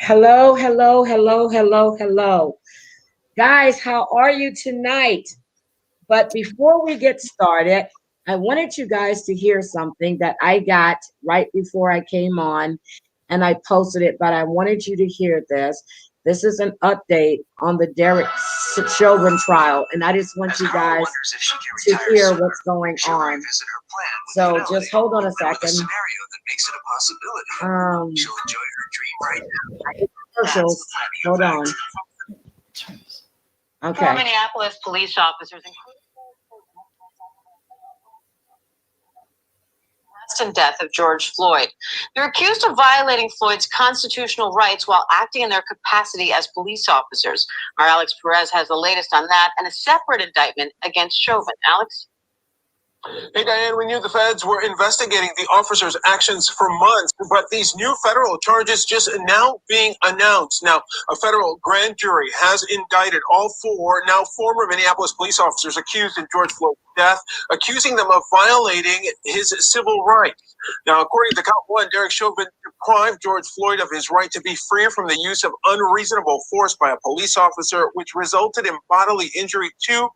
Hello, hello, hello, hello, hello. Guys, how are you tonight? But before we get started, I wanted you guys to hear something that I got right before I came on and I posted it, but I wanted you to hear this. This is an update on the Derek Chauvin trial, and I just want you guys to hear what's going on. So just hold on a second. She'll enjoy her dream right now. Commercials. Hold on. Okay. Four Minneapolis police officers, and death of George Floyd. They're accused of violating Floyd's constitutional rights while acting in their capacity as police officers. Our Alex Perez has the latest on that and a separate indictment against Chauvin. Alex? Hey, Diane, we knew the feds were investigating the officers' actions for months, but these new federal charges just now being announced. Now, a federal grand jury has indicted all four now former Minneapolis police officers accused in George Floyd's death, accusing them of violating his civil rights. Now, according to count one, Derek Chauvin deprived George Floyd of his right to be free from the use of unreasonable force by a police officer, which resulted in bodily injury to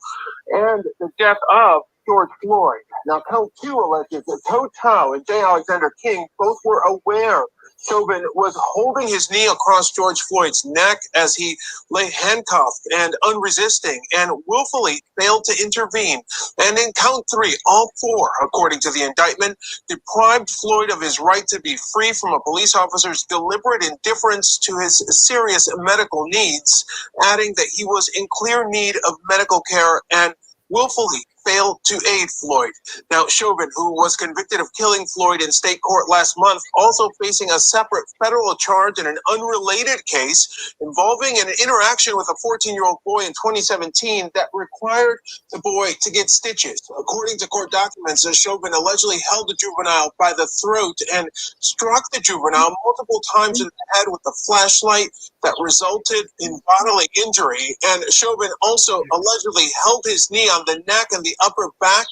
and the death of George Floyd. Now, count two alleges that Total and J. Alexander King both were aware Chauvin was holding his knee across George Floyd's neck as he lay handcuffed and unresisting and willfully failed to intervene. And in count three, all four, according to the indictment, deprived Floyd of his right to be free from a police officer's deliberate indifference to his serious medical needs, adding that he was in clear need of medical care and willfully failed to aid Floyd. Now, Chauvin, who was convicted of killing Floyd in state court last month, also facing a separate federal charge in an unrelated case involving an interaction with a 14-year-old boy in 2017 that required the boy to get stitches. According to court documents, Chauvin allegedly held the juvenile by the throat and struck the juvenile multiple times in the head with a flashlight that resulted in bodily injury. And Chauvin also allegedly held his knee on the neck and the upper back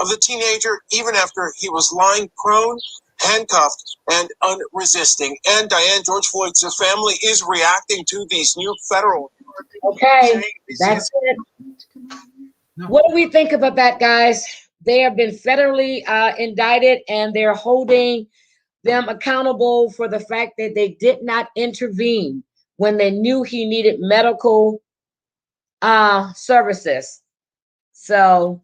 of the teenager, even after he was lying prone, handcuffed, and unresisting. And Diane, George Floyd's family is reacting to these new federal. Okay, that's it. What do we think about that, guys? They have been federally indicted, and they're holding them accountable for the fact that they did not intervene when they knew he needed medical services. So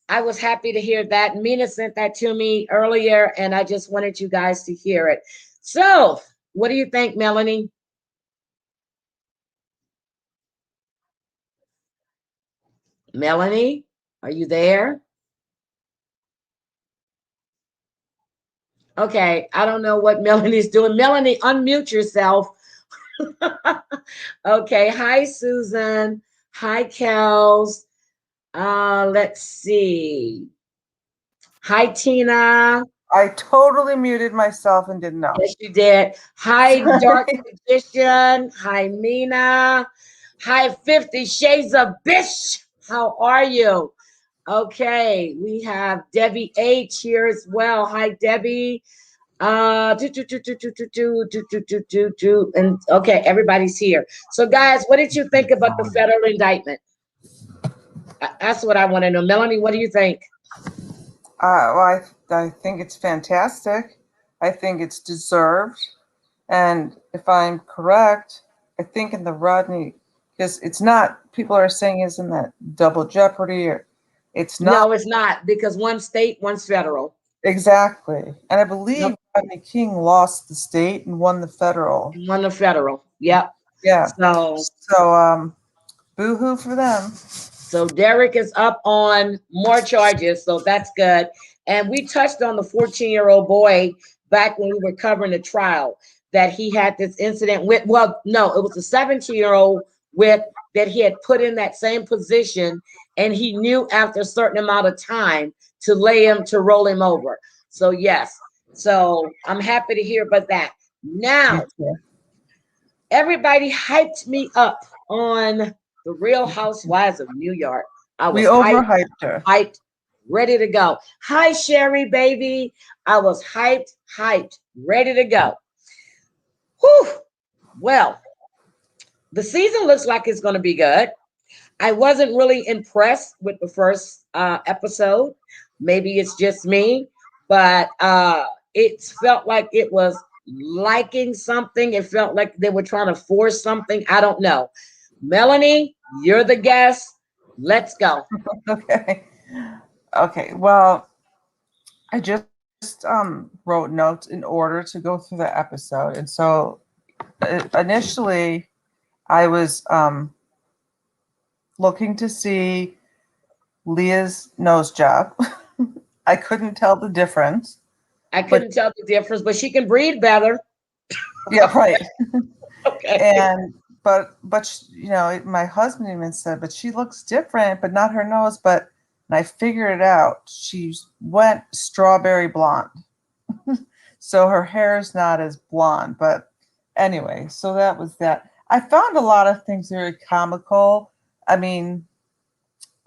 I was happy to hear that. Mina sent that to me earlier, and I just wanted you guys to hear it. So what do you think, Melanie? Melanie, are you there? Okay, I don't know what Melanie's doing. Melanie, unmute yourself. Okay, hi, Susan. Hi, Kels. Let's see. Hi, Tina. I totally muted myself and didn't know. Yes, you did. Hi, Dark Magician. Hi, Mina. Hi, 50 Shades of Bish. How are you? Okay, we have Debbie H here as well. Hi, Debbie. And okay, everybody's here. So, guys, what did you think about the federal indictment? That's what I want to know. Melanie, what do you think? Well, I think it's fantastic. I think it's deserved. And if I'm correct, I think in the Rodney, because it's not, people are saying, isn't that double jeopardy? Or it's not. No, it's not, because one's state, one's federal. Exactly. And I believe Rodney King lost the state and won the federal. Won the federal. Yep. Yeah. So boo-hoo for them. So Derek is up on more charges, so that's good. And we touched on the 14-year-old boy back when we were covering the trial, that he had this incident with, well, no, it was a 17-year-old with that he had put in that same position, and he knew after a certain amount of time to roll him over. So yes, so I'm happy to hear about that. Now, everybody hyped me up on the Real Housewives of New York. We overhyped her. Hyped, ready to go. Hi, Sherry, baby. I was hyped, ready to go. Whew. Well, the season looks like it's going to be good. I wasn't really impressed with the first episode. Maybe it's just me, but it felt like it was liking something. It felt like they were trying to force something. I don't know. Melanie, you're the guest. Let's go. Okay. Okay. Well, I just wrote notes in order to go through the episode, and so initially I was looking to see Leah's nose job. I couldn't tell the difference, I but couldn't tell the difference, but she can breathe better. yeah, right. Okay. And you know, my husband even said, but she looks different, but not her nose. But and I figured it out. She went strawberry blonde, so her hair is not as blonde. But anyway, so that was that. I found a lot of things very comical. I mean,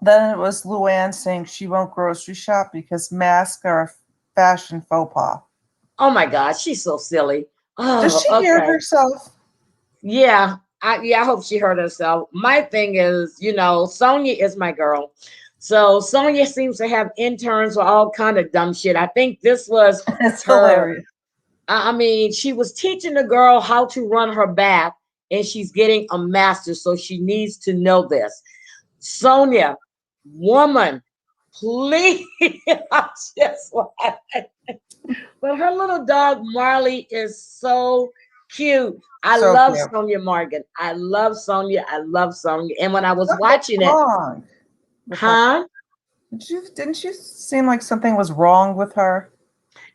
then it was Luann saying she won't grocery shop because masks are a fashion faux pas. Oh my God, she's so silly. Does Oh, she hear okay. herself? Yeah, I hope she heard herself. My thing is, Sonia is my girl. So Sonia seems to have interns for all kind of dumb shit. I think this was It's her. hilarious. I mean, she was teaching the girl how to run her bath, and she's getting a master's, so she needs to know this. Sonia, woman, please. I just like, but her little dog Marley is so cute. I So love cute. Sonia Morgan. I love Sonia. I love Sonia. And when I was Something's watching it, wrong with her. huh? Didn't you seem like something was wrong with her?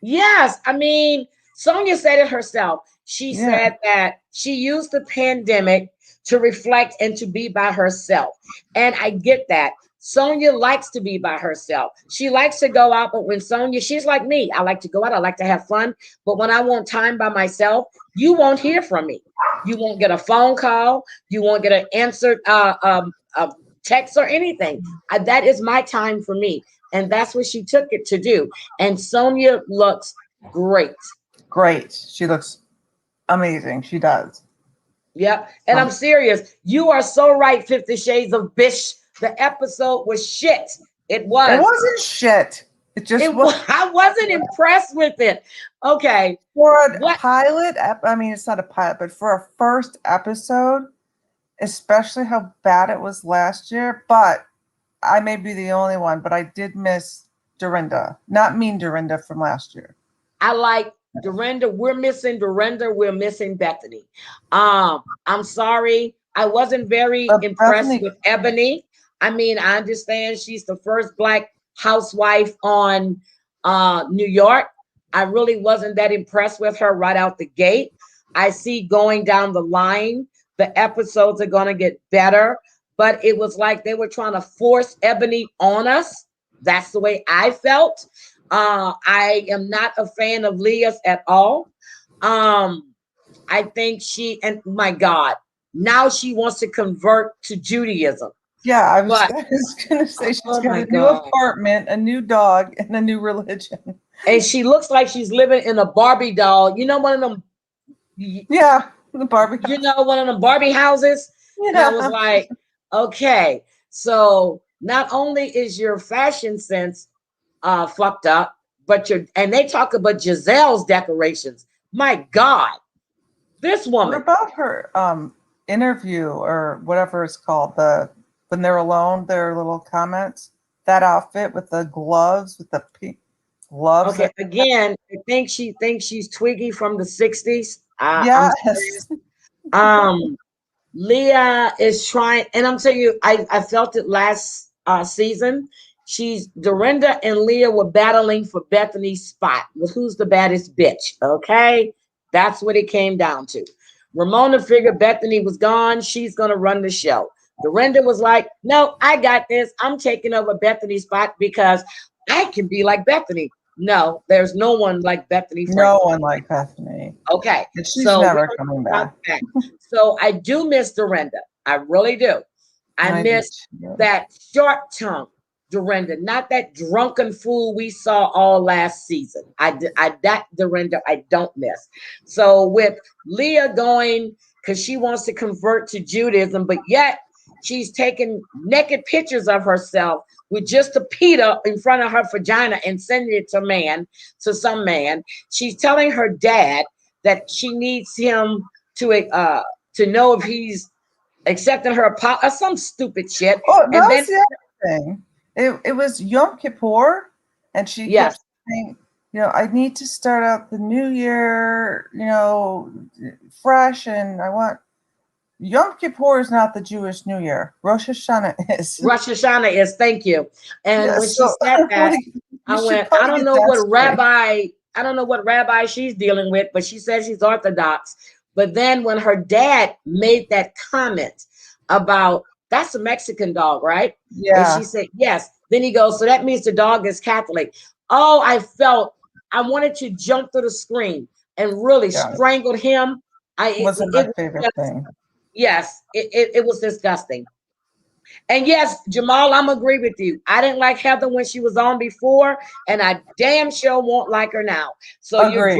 Yes, I mean, Sonia said it herself. She Yeah. said that she used the pandemic to reflect and to be by herself. And I get that. Sonia likes to be by herself. She likes to go out, but when she's like me. I like to go out, I like to have fun. But when I want time by myself, you won't hear from me. You won't get a phone call. You won't get an answered text or anything. That is my time for me. And that's what she took it to do. And Sonia looks great. Great. She looks amazing. She does. Yep. And I'm serious. You are so right, 50 Shades of Bish. The episode was shit. It It was. wasn't shit. It just It was was. I wasn't impressed with it. Okay. for a What? pilot. I mean, it's not a pilot, but for a first episode, especially how bad it was last year. But I may be the only one, but I did miss Dorinda. Not mean Dorinda from last year. I like Dorinda. We're missing Dorinda. We're missing Bethany. I'm sorry. I wasn't very But impressed Bethany, with Ebony. I mean, I understand she's the first Black housewife on New York. I really wasn't that impressed with her right out the gate. I see going down the line, the episodes are going to get better, but it was like they were trying to force Ebony on us. That's the way I felt. I am not a fan of Leah's at all. Um, I think and my God, now she wants to convert to Judaism. yeah, I was, But I was gonna say she's oh got my a new God. apartment, a new dog, and a new religion. And she looks like she's living in a Barbie doll. You know, one of them, Yeah, the Barbie house. one of them Barbie houses. And I was Yeah. like, okay, so not only is your fashion sense fucked up, but and they talk about Giselle's decorations. My God, this What woman. about her interview or whatever it's called? The when they're alone, their little comments. That outfit with the gloves, with the pink gloves. Okay, again, I think she thinks she's Twiggy from the 60s. I'm serious. Yes. Um, Leah is trying, and I'm telling you, I felt it last season. Dorinda and Leah were battling for Bethany's spot with who's the baddest bitch. Okay, that's what it came down to. Ramona figured Bethany was gone. She's gonna run the show. Dorinda was like, "No, I got this. I'm taking over Bethany's spot because I can be like Bethany." No, there's no one like Bethany No Frankel. one like Bethany. Okay, And she's so never we're coming gonna back. talk back. So I do miss Dorinda. I really do. I I do miss too. that short tongue Dorinda, not that drunken fool we saw all last season. That Dorinda I don't miss. So with Leah going because she wants to convert to Judaism, but yet she's taking naked pictures of herself with just a pita in front of her vagina and sending it to some man. She's telling her dad that she needs him to know if he's accepting her apology or some stupid shit. Oh, that And was then the other thing. It was Yom Kippur, and she yes, kept saying, I need to start out the new year, fresh, and I want Yom Kippur is not the Jewish New Year. Rosh Hashanah is. Rosh Hashanah is, thank you. And Yeah, when she so said that, like, you I should went, I probably don't get know that what straight. I don't know what rabbi she's dealing with, but she says she's Orthodox. But then when her dad made that comment about that's a Mexican dog, right? And she Yeah, said, yes. Then he goes, so that means the dog is Catholic. Oh, I wanted to jump through the screen and really yeah, strangled him. wasn't my It was favorite just, thing. yes, it was disgusting. And yes, Jamal, I'm agree with you. I didn't like Heather when she was on before, and I damn sure won't like her now. So Agreed.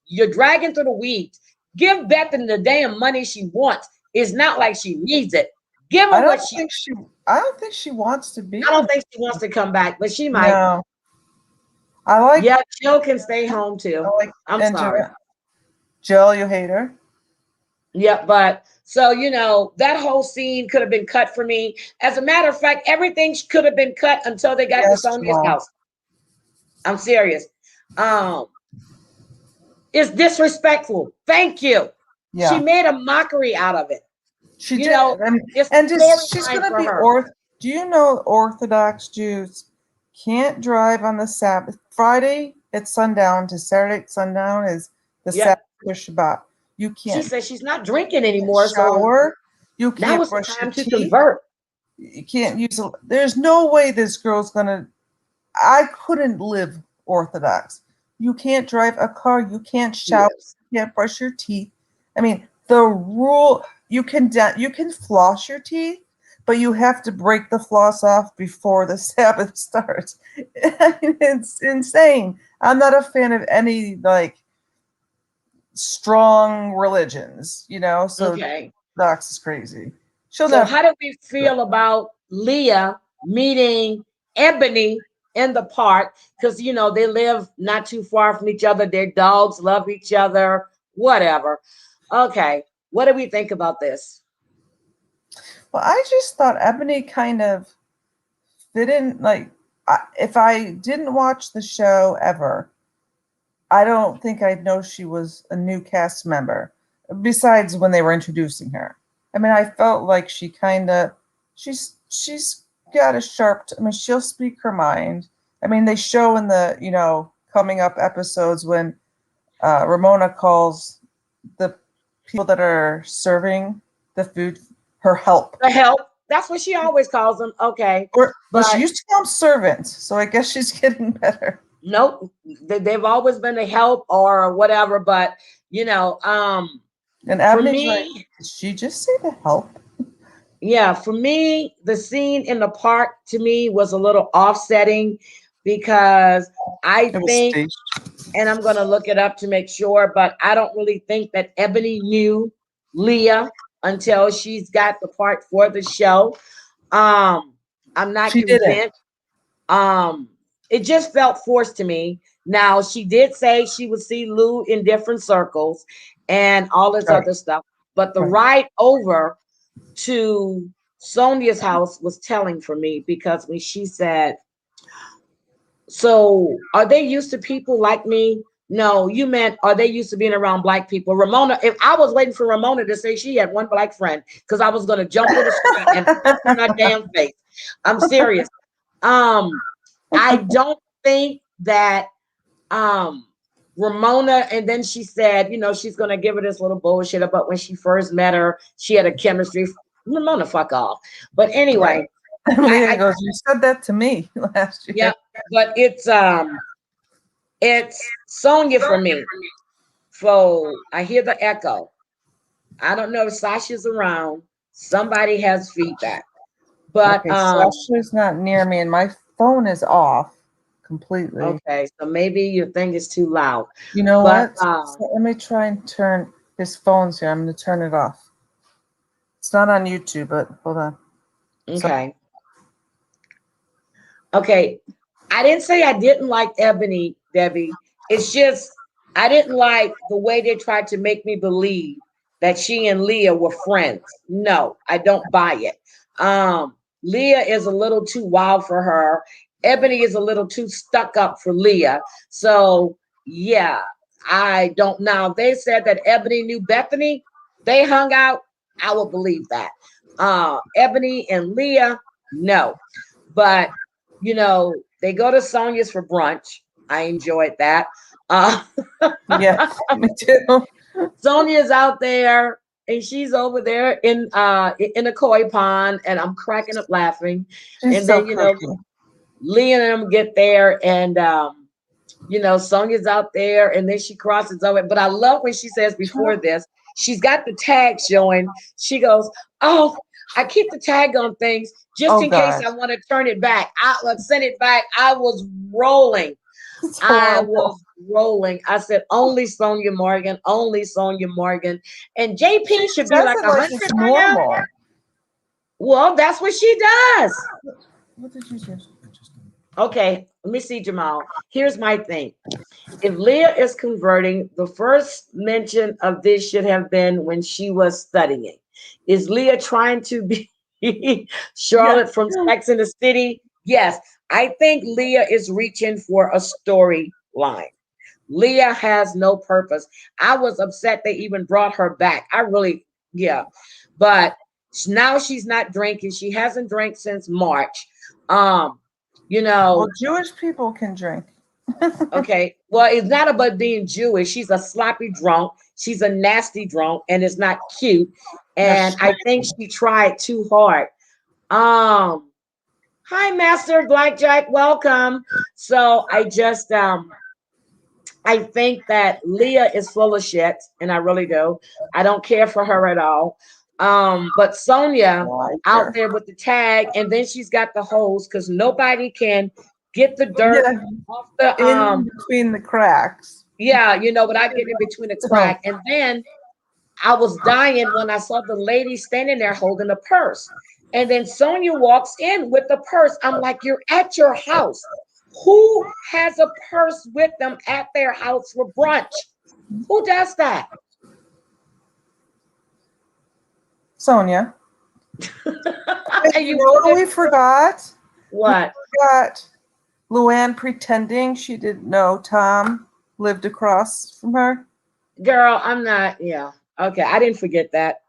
you're dragging through the weeds. Give Bethany the damn money she wants. It's not like she needs it. Give I her don't what she. think she. I don't think she wants to be I on. don't think she wants to come back, but she might. No, I like. Yeah, Jill can stay home I too. like I'm sorry. Angela. Jill, you hate her. Yeah, but so that whole scene could have been cut for me. As a matter of fact, everything could have been cut until they got to Yes, Sonia's Jamal. house. I'm serious. Um, it's disrespectful. Thank you. She Yeah, made a mockery out of it. she You did. know, it's And a just she's storyline gonna for be her. Do you know Orthodox Jews can't drive on the Sabbath? Friday at sundown to Saturday at sundown is the Yeah. Sabbath or Shabbat. You She can't says she's not drinking anymore, so shower. You now can't is the brush your time to teeth. convert. You can't use. There's no way this girl's gonna. I couldn't live Orthodox. You can't drive a car. You can't shower. Yes. You can't brush your teeth. I mean, the rule you can floss your teeth, but you have to break the floss off before the Sabbath starts. It's insane. I'm not a fan of any strong religions, so Okay. Orthodox is crazy. She'll So never. how do we feel about Leah meeting Ebony in the park? Because they live not too far from each other. Their dogs love each other, whatever. Okay. What do we think about this? Well, I just thought Ebony kind of fit in. If I didn't watch the show ever, I don't think I'd know she was a new cast member. Besides when they were introducing her, I mean, I felt like she's got a sharp. I mean, she'll speak her mind. I mean, they show in the coming up episodes when Ramona calls the people that are serving the food her help. The help. That's what she always calls them. Okay. Well, she But used to call them servants, so I guess she's getting better. nope, they've always been a help or whatever. But And for Abney's like, me, did she just say the help? yeah, for me, the scene in the park to me was a little offsetting because I It was think, staged. and I'm going to look it up to make sure, but I don't really think that Ebony knew Leah until she's got the part for the show. I'm not She didn't. convinced. It just felt forced to me. Now, she did say she would see Lou in different circles and all this Right. other stuff, but the Right. ride over to Sonia's house was telling for me because when she said, so are they used to people like me? No, you meant are they used to being around black people? Ramona, if I was waiting for Ramona to say she had one black friend, because I was gonna jump to the screen and punch in her damn face. I'm serious. I don't think that Ramona, and then she said, she's gonna give her this little bullshit about when she first met her, she had a chemistry. Ramona, fuck off. But anyway, Leah goes, you said that to me last year. yeah, but it's Sonia for me. So I hear the echo. I don't know if Sasha's around. Somebody has feedback. But Okay, Sasha's not near me and my phone is off completely. okay, so maybe your thing is too loud. You know But what? So let me try and turn. His phone's here. I'm going to turn it off. It's not on YouTube, but hold on. Okay. Okay. I didn't say I didn't like Ebony, Debbie. It's just I didn't like the way they tried to make me believe that she and Leah were friends. No, I don't buy it. Leah is a little too wild for her. Ebony is a little too stuck up for Leah. So yeah, I don't now. They said that Ebony knew Bethany. They hung out. I would believe that. Ebony and Leah, no. But they go to Sonia's for brunch. I enjoyed that. Uh, Yeah, me too. Sonia's out there and she's over there in a koi pond, and I'm cracking up laughing. She's And so then cookie. Lee and them get there, and Sonia's out there, and then she crosses over. But I love when she says before this, she's got the tag showing. She goes, "Oh, I keep the tag on things just Oh in case God, I want to turn it back. I would send it back." I was rolling. it's I horrible. was rolling. I said, "Only Sonia Morgan, only Sonia Morgan." And She JP should be says like it like 100 it's by now. normal. Well, that's what she does. What did you say? Okay, let me see, Jamal. Here's my thing. If Leah is converting, the first mention of this should have been when she was studying. Is Leah trying to be Yeah. Charlotte from Sex in the City? Yes, I think Leah is reaching for a storyline. Leah has no purpose. I was upset they even brought her back. I really, yeah. But now she's not drinking. She hasn't drank since March. Um, you Well, know, Jewish people can drink. Okay. Well, it's not about being Jewish. She's a sloppy drunk. She's a nasty drunk, and it's not cute. Yes. And I think she tried too hard. Um, Hi, Master Blackjack. Welcome. So I think that Leah is full of shit, and I really do. I don't care for her at all. But Sonia Like out her. there with the tag, and then she's got the hose because nobody can get the dirt Yeah, off the in between the cracks. yeah, without getting in between the Oh, crack. And then I was dying when I saw the lady standing there holding a purse. And then Sonia walks in with the purse. I'm like, you're at your house. Who has a purse with them at their house for brunch? Who does that? Sonia. Wait, And you you know put what it, we forgot? We what? forgot Luann pretending she didn't know Tom lived across from her. Girl, I'm not, yeah. Okay, I didn't forget that.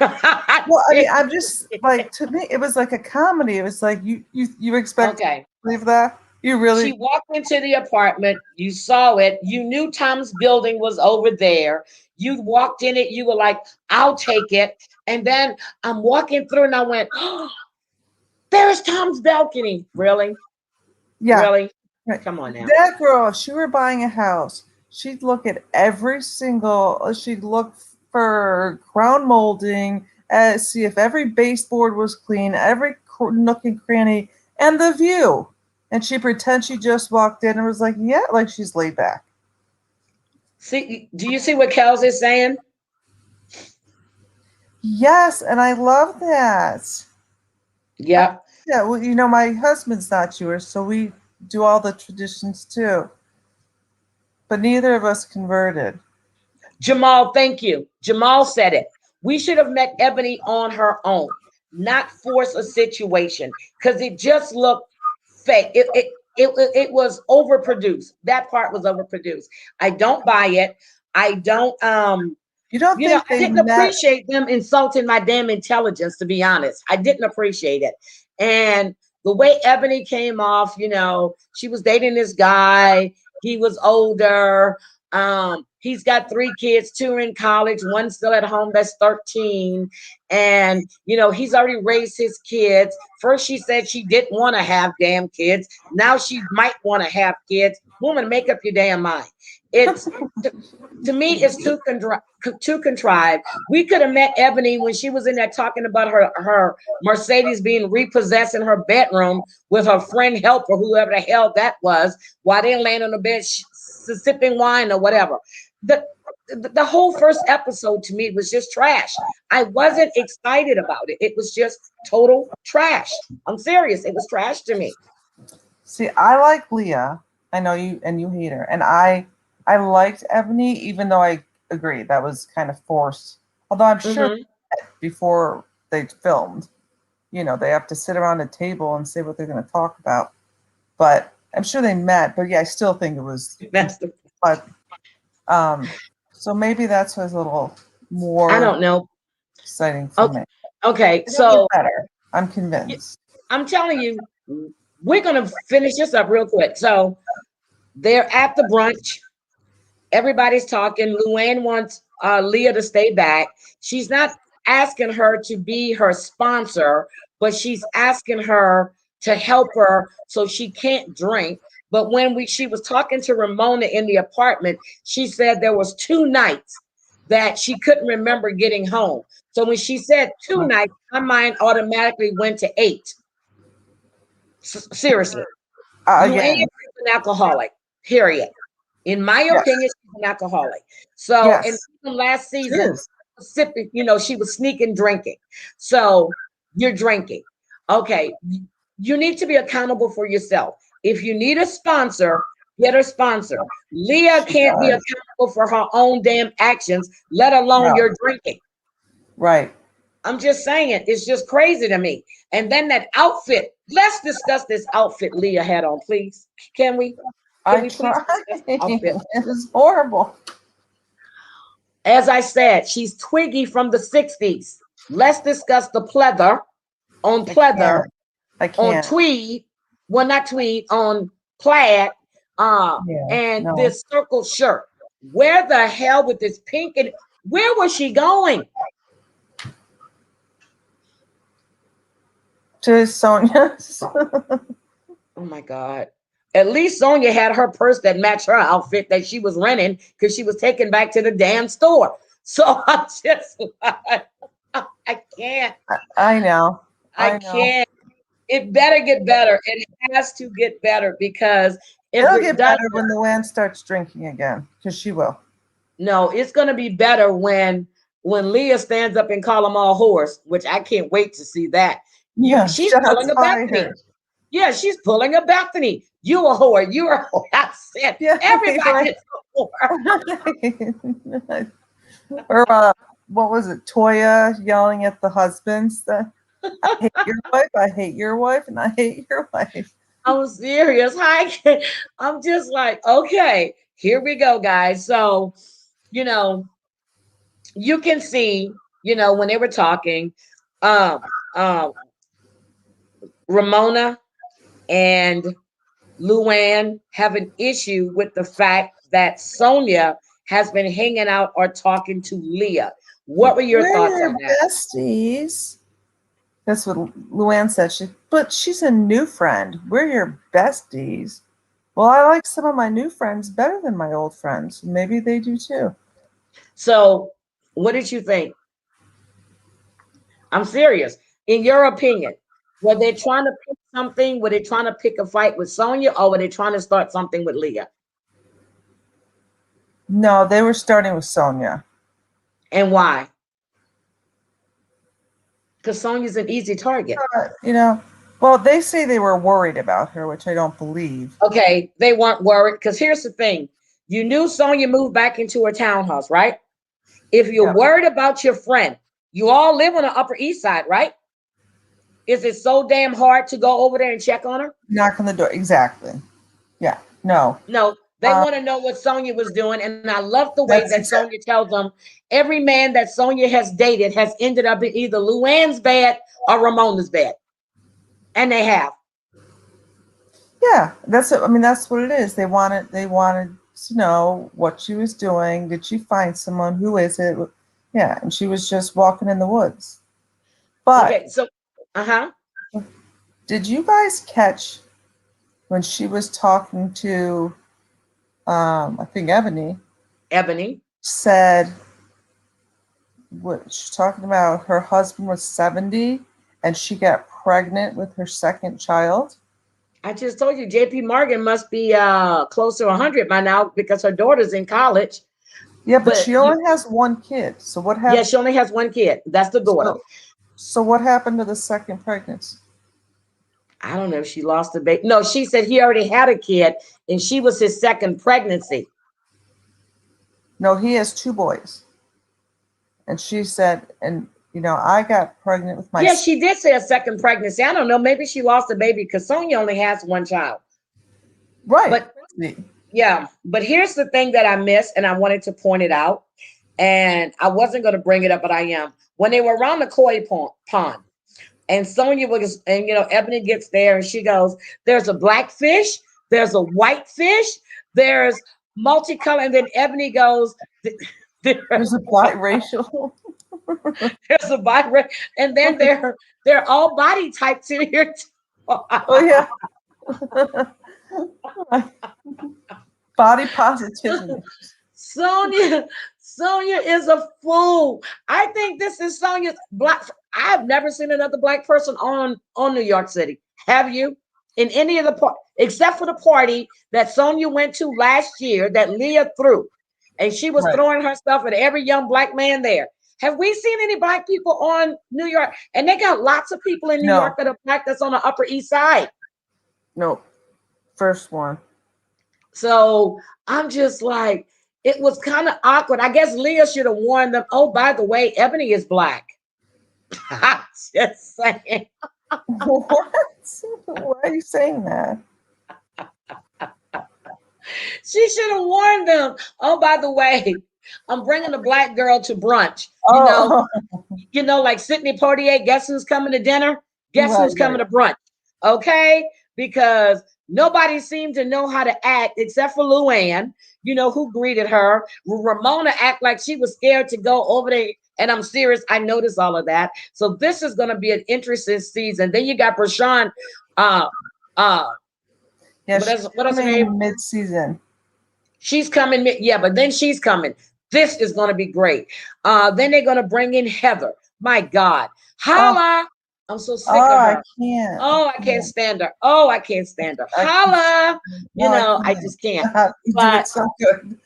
Well, I mean, I'm just like, to me, it was like a comedy. It was like you expect to Okay. believe that? You She really? walked into the apartment. You saw it. You knew Tom's building was over there. You walked in it. You were like, I'll take it. And then I'm walking through and I went, oh, there's Tom's balcony. Really? Yeah. Really? Right. Come on now. That girl, if she were buying a house, she'd look at every single, she'd look for ground molding, see if every baseboard was clean, every nook and cranny, and the view. And she pretends she just walked in and was like, yeah, like she's laid back. See, do you see what Kels is saying? Yes, and I love that. Yep. Yeah, well, my husband's not Jewish, so we do all the traditions too. But neither of us converted. Jamal, thank you. Jamal said it. We should have met Ebony on her own, not force a situation, because it just looked fake. It was overproduced. That part was overproduced. I don't buy it. I don't You don't think I they didn't met? appreciate them insulting my damn intelligence, to be honest. I didn't appreciate it. And the way Ebony came off, she was dating this guy. He was older. He's got 3 kids, 2 in college, one still at home that's 13. And he's already raised his kids. First, she said she didn't want to have damn kids. Now she might want to have kids. Woman, make up your damn mind. It's to me, it's too contrived. We could have met Ebony when she was in there talking about her Mercedes being repossessed in her bedroom with her friend help or whoever the hell that was, while they're laying on the bed sipping wine or whatever. the whole first episode to me was just trash. I wasn't excited about it. It was just total trash. I'm serious. It was trash to me. See, I like Leah. I know you and you hate her. And I liked Ebony, even though I agree that was kind of forced. Although I'm sure Mhm. before they filmed, they have to sit around a table and say what they're going to talk about. But I'm sure they met. But yeah, I still think it was. That's the. But so maybe that's what's a little I more don't know. exciting for Okay. me. Okay. It'll get So better. I'm convinced. I'm telling you, we're gonna finish this up real quick. So they're at the brunch. Everybody's talking. Luann wants Leah to stay back. She's not asking her to be her sponsor, but she's asking her to help her so she can't drink. But when she was talking to Ramona in the apartment, she said there was 2 nights that she couldn't remember getting home. So when she said 2 nights, my mind automatically went to 8. Seriously, Luann Again, is an alcoholic. Period. In my yes, opinion, she's an alcoholic. So, and yes, even last she season, is. sipping, she was sneaking drinking. So you're drinking. Okay. You need to be accountable for yourself. If you need a sponsor, get a sponsor. Leah She can't be does. accountable for her own damn actions, let alone No, your drinking. right. I'm just saying it. It's just crazy to me. And then that outfit. Let's discuss this outfit Leah had on, please. Can we? Can I we please tried. discuss the outfit? It was horrible. As I said, she's Twiggy from the 60s. Let's discuss the pleather on I can't. pleather, I on can't. tweed, well, not tweed, on plaid, Yeah, and no. this circle shirt. Where the hell with this pink and where was she going? To Sonia's. Oh my God. At least Sonia had her purse that matched her outfit that she was renting because she was taken back to the damn store. So I'm just like, I can't. I know. I I know. can't. It better get better. It has to get better because if It'll it get doesn't, better when Luann starts drinking again, because she will. no, it's gonna be better when Leah stands up and call them all whores, which I can't wait to see that. Yeah, She's shots pulling a Bethany. fired. Yeah, she's pulling a Bethany. You a whore. You're a whore. I said Yeah, everybody's right. a whore. Or what was it? Toya yelling at the husbands. I hate your wife. I hate your wife, and I hate your wife. I'm serious. I'm just like, okay, here we go, guys. So, you know, you can see, when they were talking, um, um, Ramona and Luann have an issue with the fact that Sonia has been hanging out or talking to Leah. What were your We're thoughts your on that? besties. That's what Luann said. But she's a new friend. We're your besties. Well, I like some of my new friends better than my old friends. Maybe they do too. So, what did you think? I'm serious. In your opinion, were they trying to pick something? Were they trying to pick a fight with Sonia, or were they trying to start something with Leah? No, they were starting with Sonia. And why? Because Sonia's an easy target. Well, they say they were worried about her, which I don't believe. Okay, they weren't worried. Because here's the thing: you knew Sonia moved back into her townhouse, right? If you're Yeah. worried about your friend, you all live on the Upper East Side, right? Is it so damn hard to go over there and check on her? Knock on the door. Exactly. Yeah. No. No, they Um, want to know what Sonia was doing. And I love the way that's that exactly. Sonia tells them every man that Sonia has dated has ended up in either Luann's bed or Ramona's bed. And they have. Yeah. That's it. I mean, that's what it is. They wanted to know what she was doing. Did she find someone? Who is it? Yeah. And she was just walking in the woods. But Okay, so, uh-huh. did you guys catch when she was talking to, I think Ebony Ebony. said, what she's talking about her husband was 70 and she got pregnant with her second child? I just told you JP Morgan must be close to 100 by now because her daughter's in college. Yeah, but But she only has one kid. So what yeah, happened? she only has one kid. That's the daughter. So what happened to the second pregnancy? I don't know if she lost the baby. No, she said he already had a kid and she was his second pregnancy. No, he has two boys. And she said, and I got pregnant with my Yeah, she did say a second pregnancy. I don't know. Maybe she lost the baby because Sonia only has one child. right. But yeah, but here's the thing that I missed, and I wanted to point it out. And I wasn't going to bring it up, but I am. When they were around the koi pond, and Sonia was, and Ebony gets there and she goes, there's a black fish, there's a white fish, there's multicolored. And then Ebony goes, There's a biracial. there's a biracial. And then they're all body types in here. Oh, yeah. Body positivity. Sonia is a fool. I think this is Sonia's black. I've never seen another black person on New York City. Have you? In any of the except for the party that Sonia went to last year that Leah threw, and she was throwing her stuff at every young black man there. Have we seen any black people on New York? And they got lots of people in New York that are black that's on the Upper East Side. No, first one. So I'm just like, it was kind of awkward. I guess Leah should have warned them. Oh, by the way, Ebony is black. I'm just saying. What? Why are you saying that? She should have warned them. Oh, by the way, I'm bringing a black girl to brunch. Like Sidney Poitier, guess who's coming to dinner? Guess who's coming to brunch? Okay? Because nobody seemed to know how to act except for Luann, who greeted her. Ramona act like she was scared to go over there. And I'm serious. I noticed all of that. So this is going to be an interesting season. Then you got Brashawn. What is her name? Mid-season. She's coming. Yeah, but then she's coming. This is going to be great. Then they're going to bring in Heather. My God. Holla. I'm so sick of her. I can't stand her. I can't stand her. Holla. I just can't. You do it so good.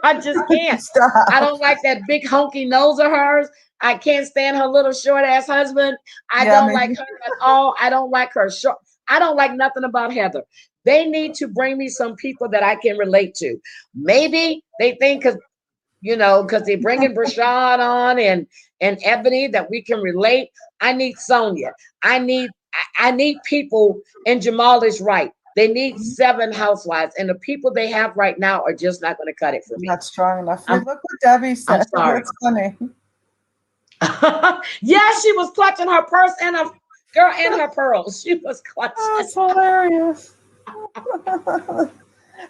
I just can't. Stop. I don't like that big honky nose of hers. I can't stand her little short ass husband. I don't like her at all. I don't like her short. I don't like nothing about Heather. They need to bring me some people that I can relate to. Maybe they think because they're bringing Brashawn on and Ebony that we can relate. I need Sonia. I need people, and Jamal is right. They need 7 housewives, and the people they have right now are just not going to cut it for me. Not strong enough. Look what Debbie said. I'm sorry. That's funny. Yeah, she was clutching her purse and her girl and her pearls. She was clutching. That's hilarious.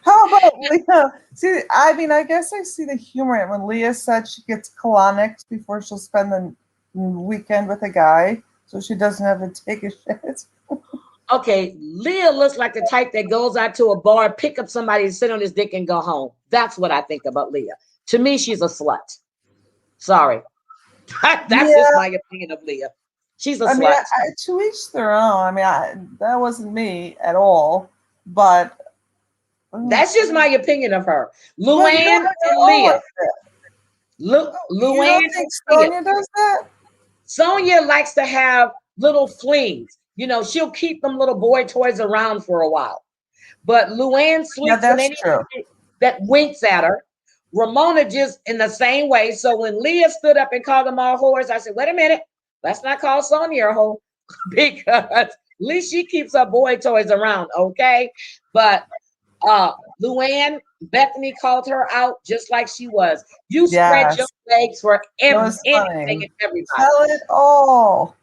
How about Leah? See, I guess I see the humor in it when Leah said she gets colonics before she'll spend the weekend with a guy, so she doesn't have to take a shit. Okay, Leah looks like the type that goes out to a bar, pick up somebody, and sit on his dick and go home. That's what I think about Leah. To me, she's a slut. Sorry. That's just my opinion of Leah. She's a slut. To each their own. That wasn't me at all, but that's just my opinion of her. Luann and Leah. Luann think Sonia does that? Sonia likes to have little flings. She'll keep them little boy toys around for a while. But Luann sleeps with anyone that winks at her. Ramona just in the same way. So when Leah stood up and called them all whores, I said, wait a minute. Let's not call Sonia a hoe because at least she keeps her boy toys around, okay? But Luann, Bethany called her out just like she was. You spread your legs for anything and everybody. Tell it all.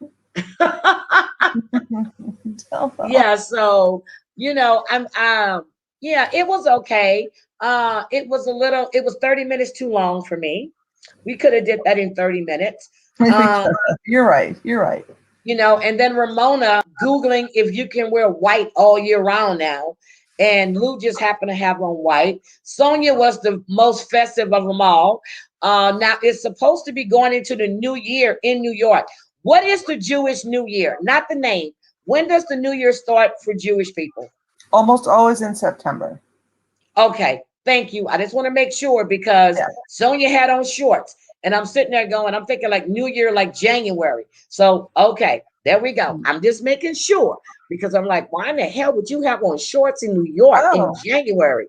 Yeah, so it was okay. It was 30 minutes too long for me. We could have did that in 30 minutes. You're right. And then Ramona Googling if you can wear white all year round now. And Lou just happened to have on white. Sonia was the most festive of them all. Now it's supposed to be going into the new year in New York. What is the Jewish New Year? Not the name. When does the New Year start for Jewish people? Almost always in September. Okay. Thank you. I just want to make sure because Yeah. Sonia had on shorts and I'm sitting there going, I'm thinking like New Year, like January. So, okay, there we go. I'm just making sure because I'm like, why in the hell would you have on shorts in New York in Oh, January?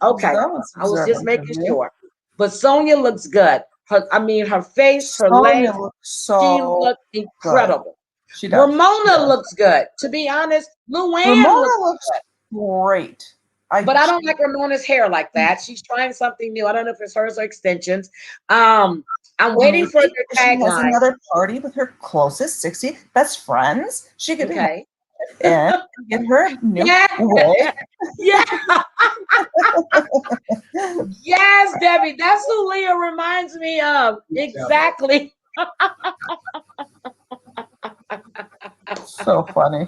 Okay, that was I was just observant of making you. sure. But Sonia looks good. Her face, her Sonia legs, looks she so looks good. incredible. She does. She Ramona does. looks good. To be honest, Luann looks Ramona looks good. great. But I don't like Ramona's hair like that. She's trying something new. I don't know if it's hers or extensions. I'm waiting Maybe for if their she has tagline. another party with her closest 60 best friends, she could have Okay. it in and get her new Yeah. wig. Yeah. Yes, Debbie. That's who Leah reminds me of. Exactly. So funny.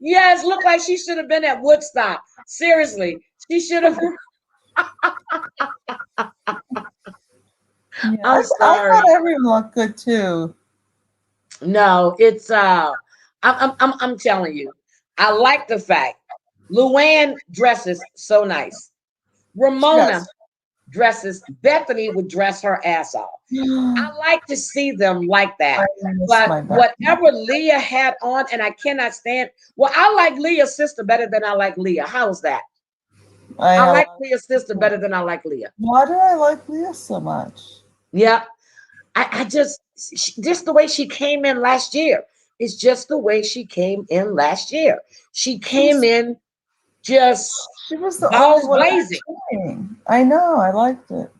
Yes, look like she should have been at Woodstock. Seriously. She should have. Yeah, I'm I sorry. thought everyone looked good too. No, it's I'm telling you, I like the fact Luann dresses so nice. She does. Ramona dresses, Bethany would dress her ass off. I like to see them like I that. miss But my Bethany. whatever Leah had on, and I cannot stand, well, I like Leah's sister better than I like Leah. How's that? I I know. like Leah's sister better than I like Leah. Why do I like Leah so much? Yeah. I just the way she came in last year. It's just the way she came in last year. She She came was in just she was the only balls one blazing. entertaining. I know. I liked it.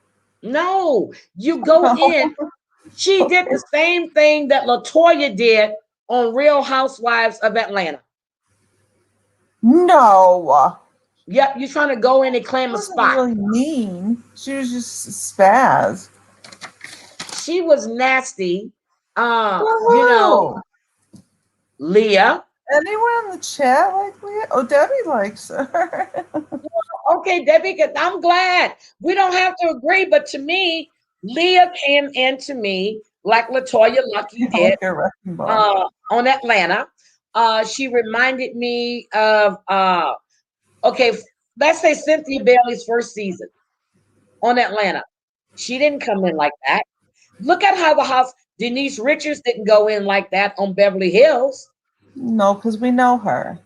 No, you go in. She did the same thing that LaToya did on Real Housewives of Atlanta. No. Yep, you're trying to go in and She claim a wasn't spot. really mean. She was just spaz. She was nasty. You know, Woohoo! Leah. Anyone in the chat like Leah? Oh, Debbie likes her. Okay, Debbie, I'm glad. We don't have to agree, but to me, Leah came into me like LaToya Lucky did Like a wrecking ball. on Atlanta. She reminded me of okay, let's say Cynthia Bailey's first season on Atlanta. She didn't come in like that. Look at how the house Denise Richards didn't go in like that on Beverly Hills. No, because we know her.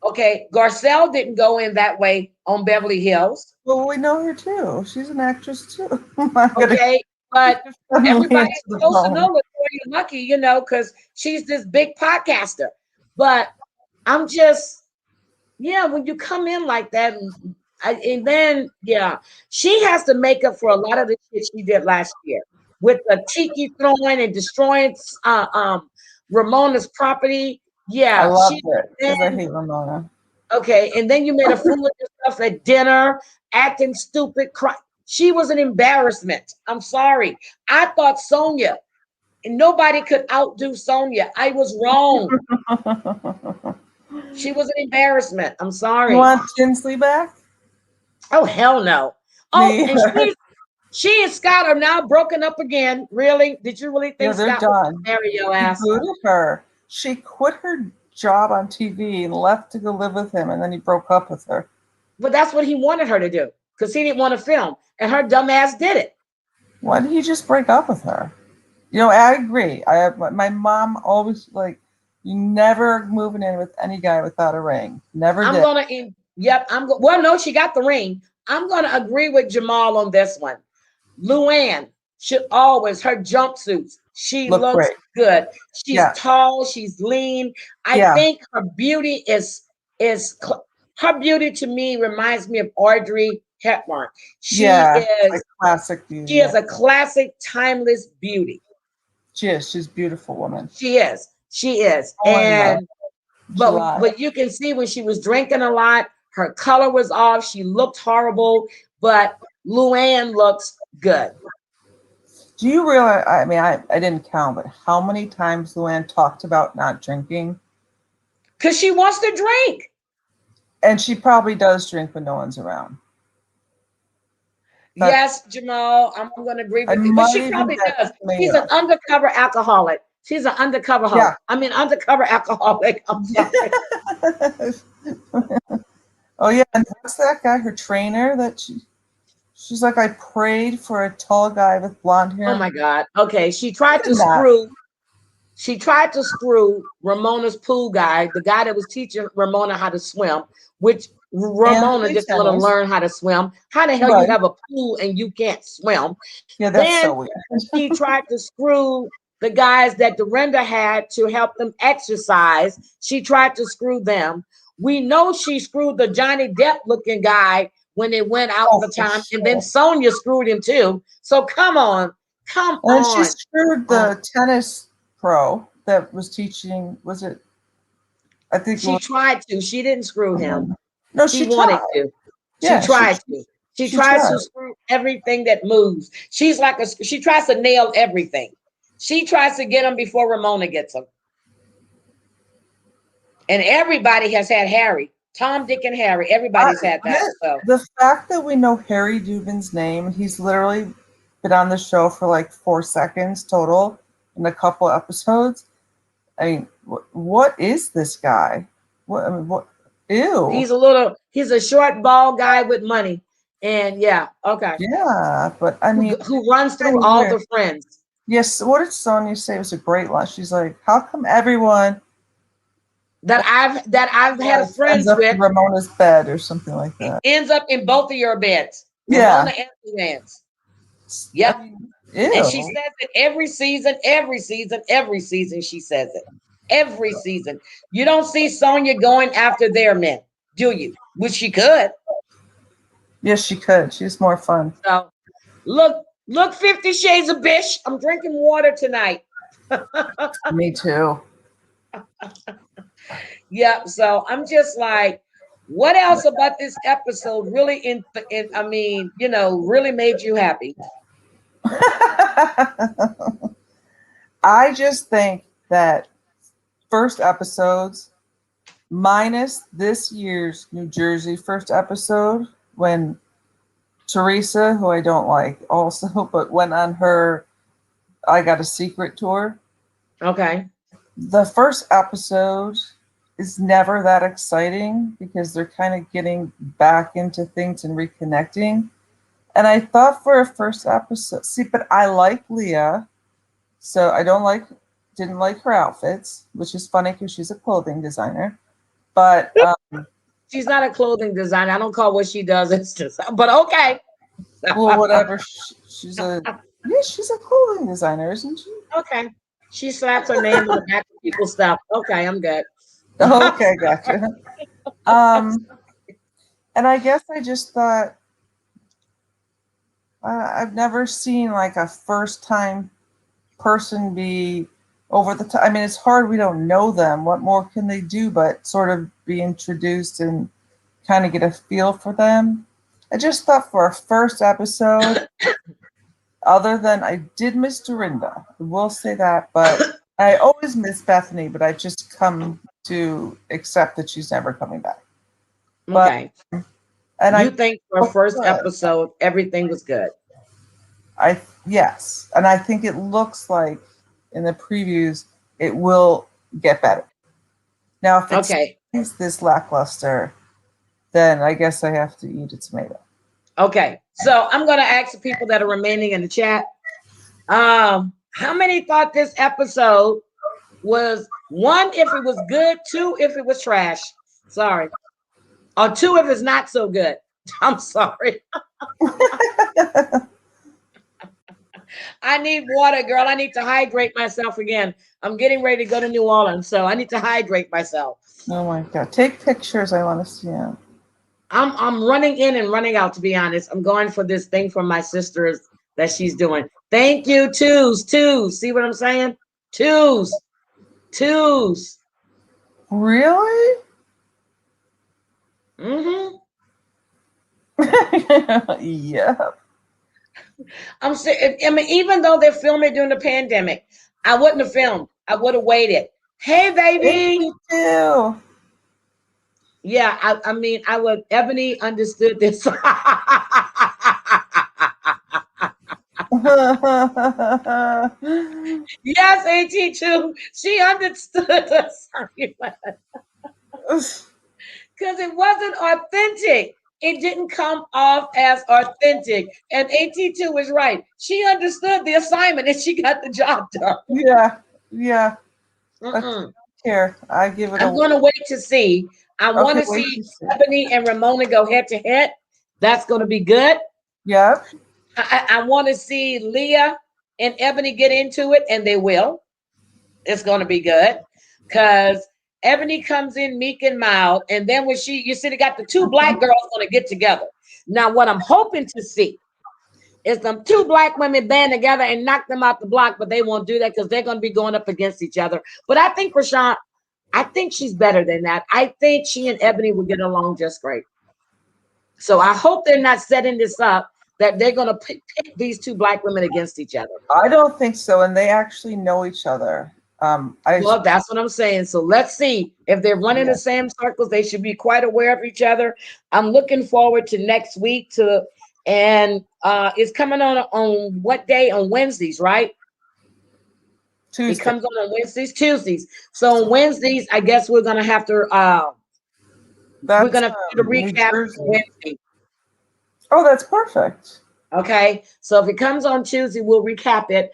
Okay, Garcelle didn't go in that way on Beverly Hills. Well, we know her too. She's an actress too. I'm not gonna Okay, but suddenly everybody's answer the supposed to phone. know Latoya Lucky, you know, because she's this big podcaster. But I'm just, yeah, when you come in like that, and then, yeah, she has to make up for a lot of the shit she did last year with the tiki throwing and destroying Ramona's property. I Yeah, loved she it because I then hate Ramona. okay, and then you made a fool of yourself at dinner, acting stupid. She was an embarrassment. I'm sorry. I thought Sonia, and nobody could outdo Sonia. I was wrong. She was an embarrassment. I'm You sorry. want Tinsley back? Oh hell no. Oh, Me and either. she and Scott are now broken up again. Really? Did you really Yeah, think they're Scott was done. gonna marry your He ass? booted her. She quit her job on TV and left to go live with him, and then he broke up with her. But that's what he wanted her to do because he didn't want to film, and her dumb ass did it. Why did he just break up with her? You know, I agree. I have my mom always like you never moving in with any guy without a ring. Never I'm did. gonna yep, well, no, she got the ring. I'm gonna agree with Jamal on this one. Luann should always her jumpsuits. She Look looks great. good. She's Yeah. tall. She's lean. I Yeah. think her beauty is her beauty to me reminds me of Audrey Hepburn. She Yeah. Like is classic beauty. she Yeah. is a classic, timeless beauty. She is. She's a beautiful woman. She is. She is. Oh, I know. And July. but you can see when she was drinking a lot, her color was off. She looked horrible, but Luann looks good. Do you realize? I mean, I didn't count, but how many times Luann talked about not drinking? Because she wants to drink. And she probably does drink when no one's around. Yes, Jamal, I'm going to agree I with you. But might she even probably bet does. She's an tomatoes. undercover alcoholic. She's an undercover hoe. Yeah. I mean, undercover alcoholic. I'm sorry. Oh yeah, and what's that guy? Her trainer that she's like, I prayed for a tall guy with blonde hair. Oh my God. Okay, she tried to That. screw. She tried to screw Ramona's pool guy, the guy that was teaching Ramona how to swim, which And Ramona play just let him tennis. learn how to swim. How the hell you Right. have a pool and you can't swim? Yeah, that's Then so weird. she tried to screw the guys that Dorinda had to help them exercise. She tried to screw them. We know she screwed the Johnny Depp looking guy when they went out Oh, the for time, and then sure. Sonia screwed him too. So come on, come And then she on. screwed the tennis pro that was teaching. Was it? I think it She was. tried to. She didn't screw him. No, He she wanted tried. to. She Yeah, tried to. She she tries tried. to screw everything that moves. She's like she tries to nail everything. She tries to get him before Ramona gets him. And everybody has had Harry. Tom, Dick, and Harry. Everybody's had that. So The fact that we know Harry Dubin's name, and he's literally been on the show for like 4 seconds total in a couple episodes. I mean, what is this guy? What? I mean, what? Ew. he's a short, bald guy with money. And yeah, okay. Yeah, but I mean, Who runs through kind of all weird. the friends. Yes. What did Sonia say? It was a great line. She's like, "How come everyone That I've had ends friends up in with Ramona's bed or something like that?" ends up in both of your beds. Yeah. Ramona and Suzanne's. I Yep. mean, And she ew. says it every season, every season, every season. She says it every season. You don't see Sonia going after their men, do you? Which she could. Yes, she could. She's more fun. So look, 50 Shades of Bish. I'm drinking water tonight. Me too. Yeah. So I'm just like, what else about this episode really I mean, really made you happy? I just think that first episodes, minus this year's New Jersey first episode, when Teresa, who I don't like also, but went on her I Got a Secret tour. Okay. The first episode is never that exciting because they're kind of getting back into things and reconnecting. And I thought for a first episode, see, but I like Leah, so didn't like her outfits, which is funny because she's a clothing designer. But She's not a clothing designer. I don't call what she does it's just, but okay. well, whatever. She's a clothing designer, isn't she? Okay. She slaps her name on the back of people's stuff. Okay, I'm good. Okay, gotcha. And I guess I just thought I've never seen like a first time person be over the top. I mean, it's hard. We don't know them. What more can they do but sort of be introduced and kind of get a feel for them? I just thought for a first episode, other than I did miss Dorinda, I will say that, but I always miss Bethany, but I've just come to accept that she's never coming back. But, Okay. and You think for a first episode, everything was good? Yes, and I think it looks like in the previews it will get better. Now, if it stays this lackluster, then I guess I have to eat a tomato. Okay, so I'm going to ask the people that are remaining in the chat. How many thought this episode was, one, if it was good, two, if it was trash? Sorry. Or two, if it's not so good. I'm sorry. I need water, girl. I need to hydrate myself again. I'm getting ready to go to New Orleans, so I need to hydrate myself. Oh my God. Take pictures. I want to see them. I'm running in and running out, to be honest. I'm going for this thing from my sisters that she's doing. Thank you, twos. See what I'm saying? Twos. Really? Mm-hmm. Yeah. I'm saying, I mean, even though they're filming during the pandemic, I wouldn't have filmed. I would have waited. Hey, baby. Me too. Yeah, I mean, I would. Ebony understood this. Yes, AT2. She understood us. Because because it wasn't authentic. It didn't come off as authentic. And AT2 is right. She understood the assignment and she got the job done. Yeah, yeah. Mm-mm. Here, I give it I'm a. going to wait to see. I want Okay, to wait see to see. Ebony and Ramona go head to head. That's going to be good. Yep. I want to see Leah and Ebony get into it, and they will. It's going to be good because Ebony comes in meek and mild, and then when you see, they got the two black girls going to get together. Now, what I'm hoping to see is them two black women band together and knock them out the block, but they won't do that because they're going to be going up against each other. But I think Rashawn, I think she's better than that. I think she and Ebony will get along just great. So I hope they're not setting this up that they're going to pit these two black women against each other. I don't think so, and they actually know each other. Well, that's what I'm saying. So let's see if they're running Yeah. the same circles. They should be quite aware of each other. I'm looking forward to next week and it's coming on what day? On Wednesdays, right? It Tuesday. comes on Wednesdays, Tuesdays. So on Wednesdays, I guess we're gonna have to That's do the New recap Jersey. Wednesday. Oh, that's perfect. Okay, so if it comes on Tuesday, we'll recap it.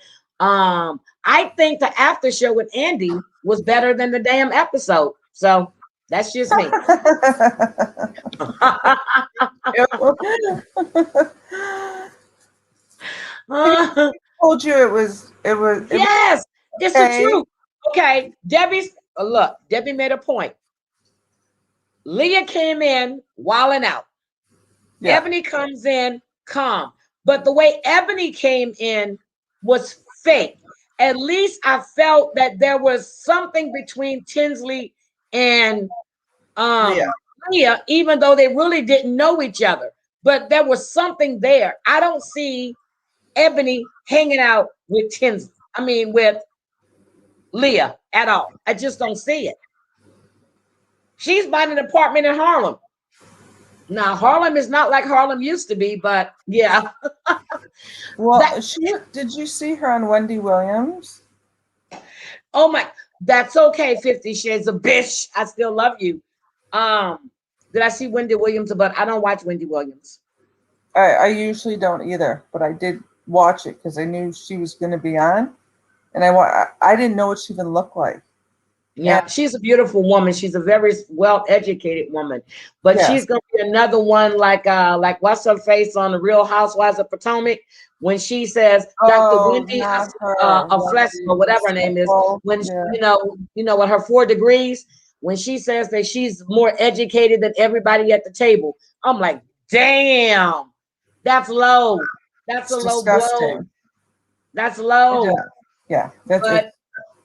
I think the after show with Andy was better than the damn episode. So that's just me. I told you it was Yes, it's the okay. truth. Okay, Debbie made a point. Leah came in wilding out. Yeah. Ebony comes in calm. But the way Ebony came in was fake. At least I felt that there was something between Tinsley and Yeah. Leah, even though they really didn't know each other. But there was something there. I don't see Ebony hanging out with Tinsley. I mean, with Leah at all. I just don't see it. She's buying an apartment in Harlem. Now, Harlem is not like Harlem used to be, but yeah. Well, did you see her on Wendy Williams? Oh my, that's okay. 50 Shades of Bitch. I still love you. Did I see Wendy Williams? But I don't watch Wendy Williams. I usually don't either, but I did watch it because I knew she was going to be on, and I didn't know what she even looked like. Yeah, she's a beautiful woman. She's a very well-educated woman, but Yes. she's gonna be another one like what's her face on the Real Housewives of Potomac when she says Dr. Wendy not her. Flesko, whatever her name is, when Yeah. you know with her 4 degrees, when she says that she's more educated than everybody at the table, I'm like, damn, that's low. That's It's a low blow. disgusting. That's low. Yeah, that's But it.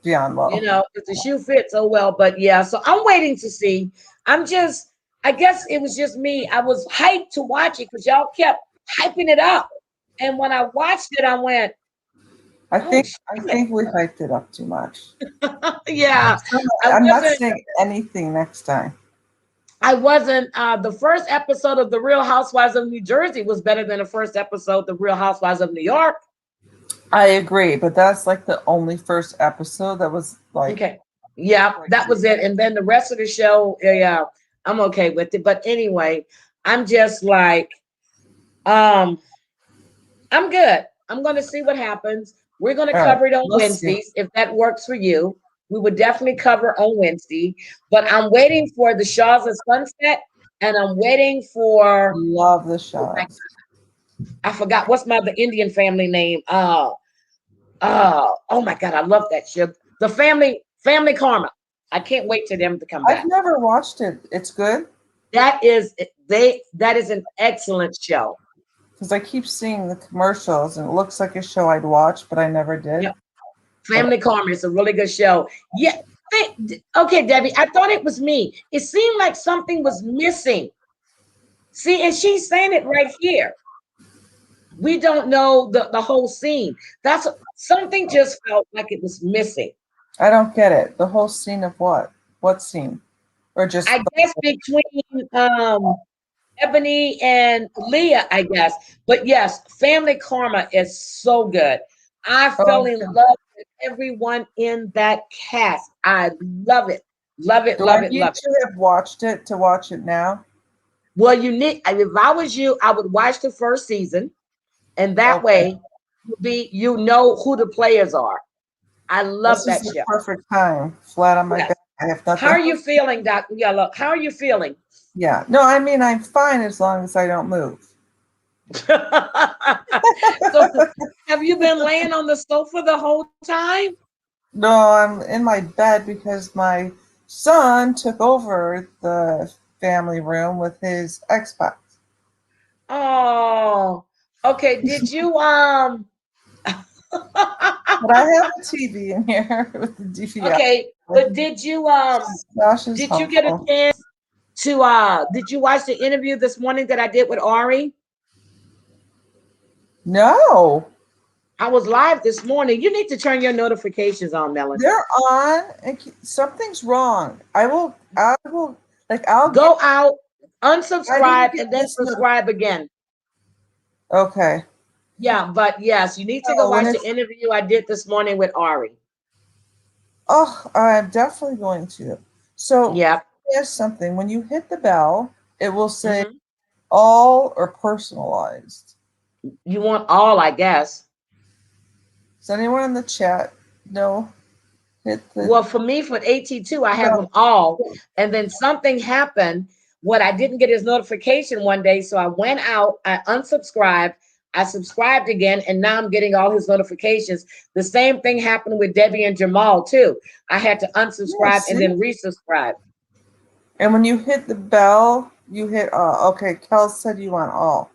Beyond low. you know, if the shoe fits, oh well. But yeah, so I'm waiting to see. I guess it was just me. I was hyped to watch it because y'all kept hyping it up. And when I watched it, I went, I think we hyped it up too much. yeah. I'm not saying anything next time. I wasn't. The first episode of The Real Housewives of New Jersey was better than the first episode of The Real Housewives of New York. I agree, but that's like the only first episode that was like. Okay. Yeah, that was it. And then the rest of the show, yeah, I'm okay with it. But anyway, I'm just like, I'm good. I'm going to see what happens. We're going to cover it on Wednesdays if that works for you. We would definitely cover on Wednesday. But I'm waiting for the Shaws of Sunset, and I'm waiting for. Love the Shaws. I forgot what's the Indian family name. Oh my God, I love that show. The Family Karma. I can't wait for them to come back. I've never watched it. It's good. That is an excellent show. Because I keep seeing the commercials and it looks like a show I'd watch, but I never did. Yep. Family Karma is a really good show. Yeah. Okay, Debbie, I thought it was me. It seemed like something was missing. See, and she's saying it right here. We don't know the whole scene. That's something just felt like it was missing. I don't get it. The whole scene of what? What scene? Or just I guess between Ebony and Leah, I guess. But yes, Family Karma is so good. I fell in love with everyone in that cast. I love it. Love it, Do I love it, need love it. to have watched it to watch it now? Well, you need, if I was you, I would watch the first season, and that Okay. way you know who the players are. I love This is that the show. perfect time. Flat on my Yes. back. I have How nothing. are you feeling, Dr. Yellow? How are you feeling? Yeah. No, I mean I'm fine as long as I don't move. So have you been laying on the sofa the whole time? No, I'm in my bed because my son took over the family room with his Xbox. Oh, okay. Did you But I have a TV in here with the DVR. okay, but Josh is did you get a home. chance to did you watch the interview this morning that I did with Ari? No, I was live this morning. You need to turn your notifications on, Melanie. they're on. And something's wrong. I will. Like I'll get. Go out, I didn't unsubscribe, get and then this. subscribe again. Okay. Yeah, but yes, you need to go No, when watch the it's. interview I did this morning with Ari. Oh, I'm definitely going to. So, Yep. here's something. When you hit the bell, it will say Hmm. all or personalized. You want all, I guess. Does anyone in the chat know? Hit the Well, for me, for AT2, I have no. them all. And then something happened. What I didn't get his notification one day. So I went out, I unsubscribed, I subscribed again, and now I'm getting all his notifications. The same thing happened with Debbie and Jamal, too. I had to Yeah, unsubscribe and see? then resubscribe. And when you hit the bell, you hit all. Okay, Kel said you want all.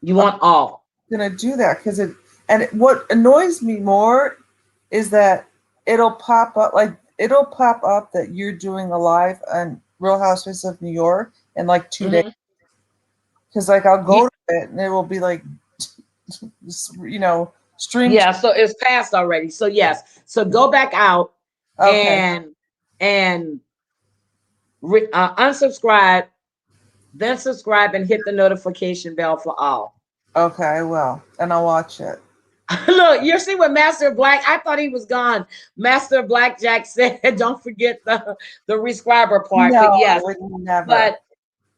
You want all. Gonna do that because what annoys me more is that it'll pop up that you're doing a live on Real Housewives of New York in like 2 days. Hmm. Because like I'll Yeah, go to it and it will be like stream. yeah, so it's passed already. So yes. So go back out Okay, and and unsubscribe, then subscribe and hit the notification bell for all. okay, I will, and I'll watch it. Look, you're seeing what Master Black. I thought he was gone. Master Blackjack said, "Don't forget the rescriber part." No, But I yes, would never. but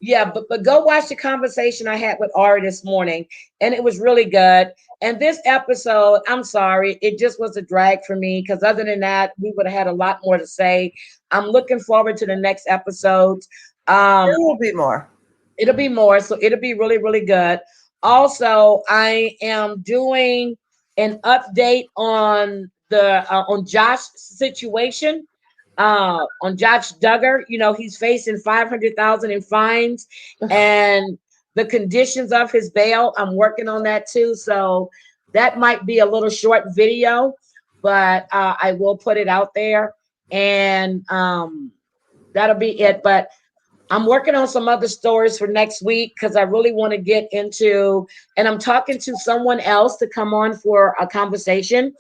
yeah, but go watch the conversation I had with Ari this morning, and it was really good. And this episode, I'm sorry, it just was a drag for me because other than that, we would have had a lot more to say. I'm looking forward to the next episode. There Um, will be more. It'll be more, so it'll be really, really good. Also, I am doing an update on the on Josh's situation. On Josh Duggar, you know, he's facing 500,000 in fines and the conditions of his bail. I'm working on that too. So that might be a little short video, but I will put it out there and that'll be it. But I'm working on some other stories for next week because I really want to get into, and I'm talking to someone else to come on for a conversation.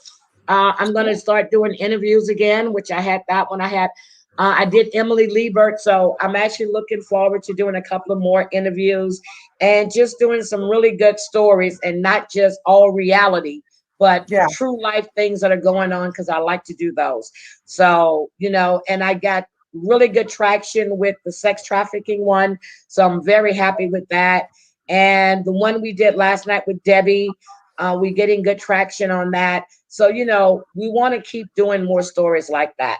I'm going to start doing interviews again, which I had that one. I did Emily Liebert, so I'm actually looking forward to doing a couple of more interviews and just doing some really good stories and not just all reality, but Yeah, true life things that are going on because I like to do those. So, you know, and I got really good traction with the sex trafficking one. So I'm very happy with that. And the one we did last night with Debbie, we're getting good traction on that. So, you know, we want to keep doing more stories like that.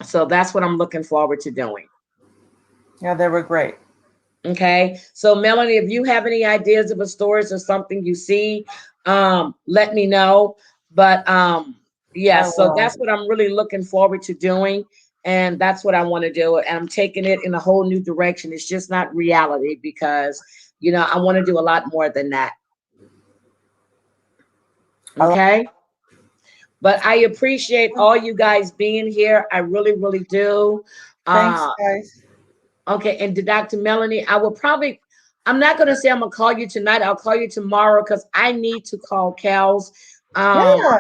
So that's what I'm looking forward to doing. yeah, they were great. Okay. So Melanie, if you have any ideas of a stories or something you see, let me know. But I yes, so will. that's what I'm really looking forward to doing. And that's what I want to do. And I'm taking it in a whole new direction. It's just not reality because, you know, I want to do a lot more than that. I like, Okay. But I appreciate all you guys being here. I really, really do. thanks, Uh, guys. okay, and to Dr. Melanie, I will probably, I'm not gonna say I'm gonna call you tonight. I'll call you tomorrow because I need to call Kels. Um, Yeah,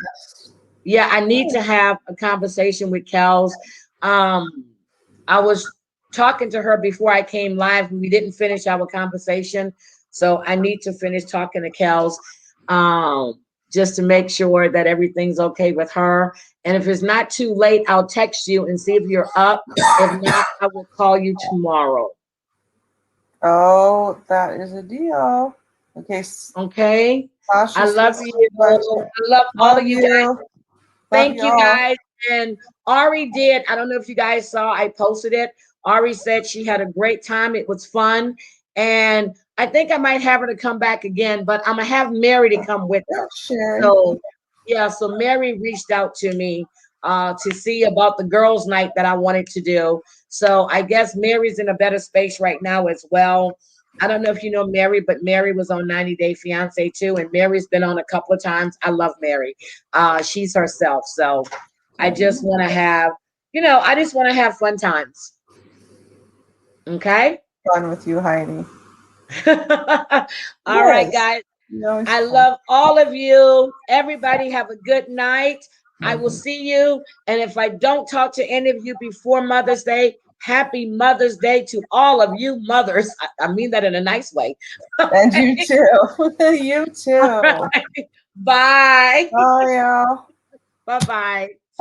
yeah, I need to have a conversation with Kels. Um, I was talking to her before I came live. We didn't finish our conversation, so I need to finish talking to Kels. Um, just to make sure that everything's okay with her. And if it's not too late, I'll text you and see if you're up. If not, I will call you tomorrow. Oh, that is a deal. Okay. Okay. I Tasha's love listening, you. but I love all love of you guys. you. Love Thank you y'all. guys. And Ari did. I don't know if you guys saw, I posted it. Ari said she had a great time. It was fun. And I think I might have her to come back again, but I'm going to have Mary to come with Yeah, her. Sherry. So, yeah, so Mary reached out to me to see about the girls' night that I wanted to do. So I guess Mary's in a better space right now as well. I don't know if you know Mary, but Mary was on 90 Day Fiance too, and Mary's been on a couple of times. I love Mary. She's herself. So I just want to have, I just want to have fun times. Okay. Fun with you, Heidi. All right, Yes. guys. No, it's I fun. love all of you. Everybody have a good night. I will see you. And if I don't talk to any of you before Mother's Day, happy Mother's Day to all of you mothers. I mean that in a nice way. And you too. You All too. right. Bye. Bye, y'all. Bye-bye.